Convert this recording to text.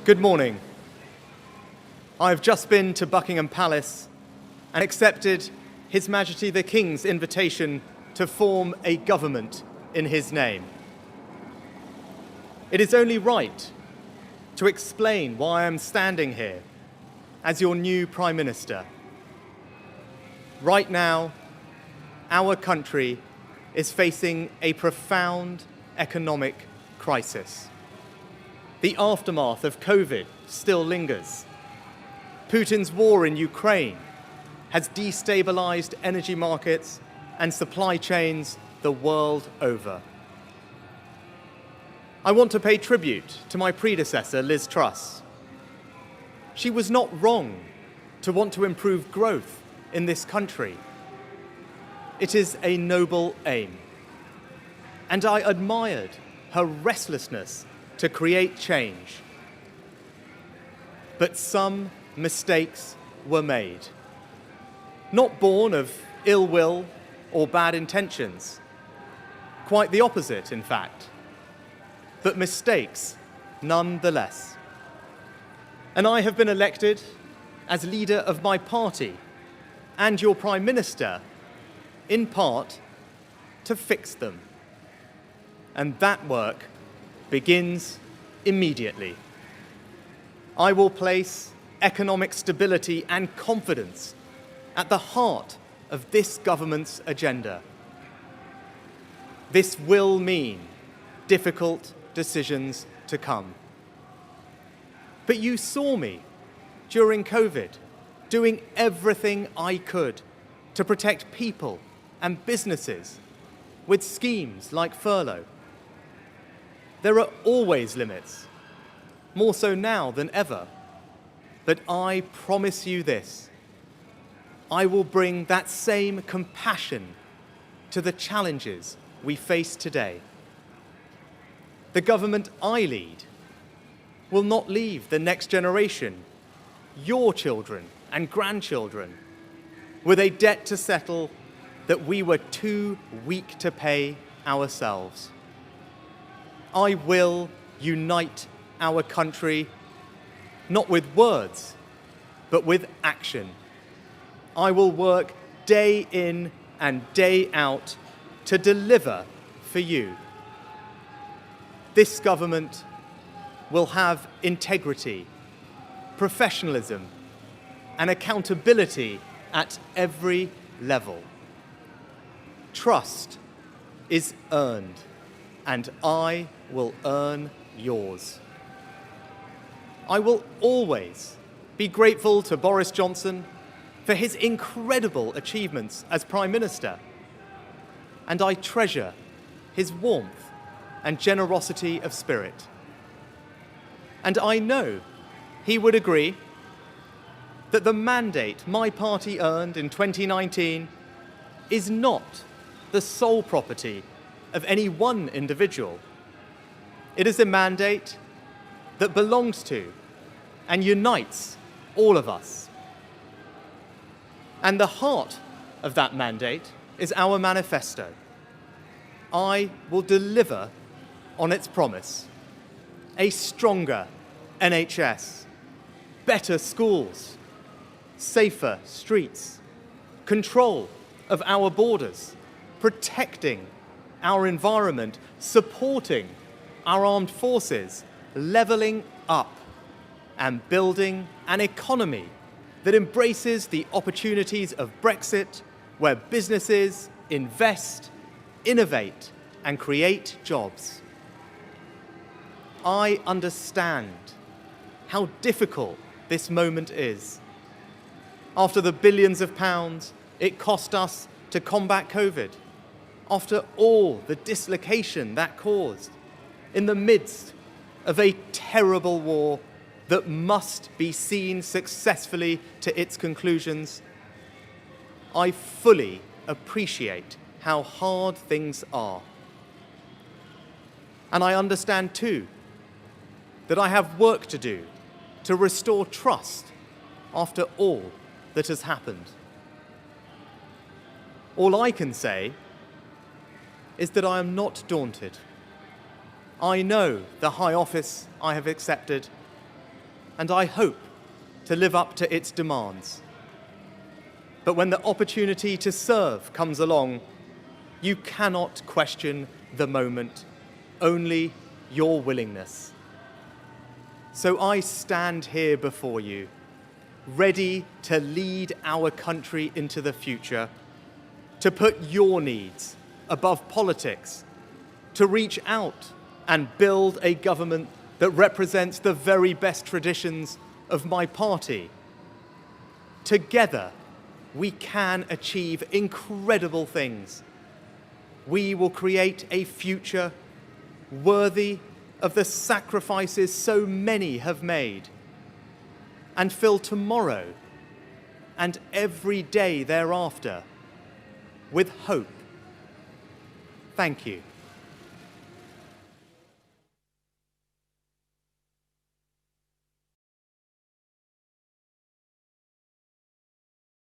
Good morning. I have just been to Buckingham Palace and accepted His Majesty the King's invitation to form a government in his name. It is only right to explain why I am standing here as your new Prime Minister. Right now, our country is facing a profound economic crisis. The aftermath of COVID still lingers. Putin's war in Ukraine has destabilized energy markets and supply chains the world over. I want to pay tribute to my predecessor, Liz Truss. She was not wrong to want to improve growth in this country. It is a noble aim. And I admired her restlessness to create change. But some mistakes were made. Not born of ill will or bad intentions. Quite the opposite, in fact. But mistakes nonetheless. And I have been elected as leader of my party and your Prime Minister, in part, to fix them. And that work begins immediately. I will place economic stability and confidence at the heart of this government's agenda. This will mean difficult decisions to come. But you saw me during COVID doing everything I could to protect people and businesses with schemes like furlough. There are always limits, more so now than ever. But I promise you this, I will bring that same compassion to the challenges we face today. The government I lead will not leave the next generation, your children and grandchildren, with a debt to settle that we were too weak to pay ourselves. I will unite our country, not with words, but with action. I will work day in and day out to deliver for you. This government will have integrity, professionalism, and accountability at every level. Trust is earned, and I will earn yours. I will always be grateful to Boris Johnson for his incredible achievements as Prime Minister, and I treasure his warmth and generosity of spirit. And I know he would agree that the mandate my party earned in 2019 is not the sole property of any one individual. It is a mandate that belongs to and unites all of us. And the heart of that mandate is our manifesto. I will deliver on its promise: a stronger NHS, better schools, safer streets, control of our borders, protecting our environment, supporting our armed forces, levelling up, and building an economy that embraces the opportunities of Brexit, where businesses invest, innovate, and create jobs. I understand how difficult this moment is. After the billions of pounds it cost us to combat COVID, after all the dislocation that caused, in the midst of a terrible war that must be seen successfully to its conclusions, I fully appreciate how hard things are. And I understand too that I have work to do to restore trust after all that has happened. All I can say is that I am not daunted. I know the high office I have accepted, and I hope to live up to its demands. But when the opportunity to serve comes along, you cannot question the moment, only your willingness. So I stand here before you, ready to lead our country into the future, to put your needs above politics, to reach out and build a government that represents the very best traditions of my party. Together, we can achieve incredible things. We will create a future worthy of the sacrifices so many have made, and fill tomorrow and every day thereafter with hope. Thank you.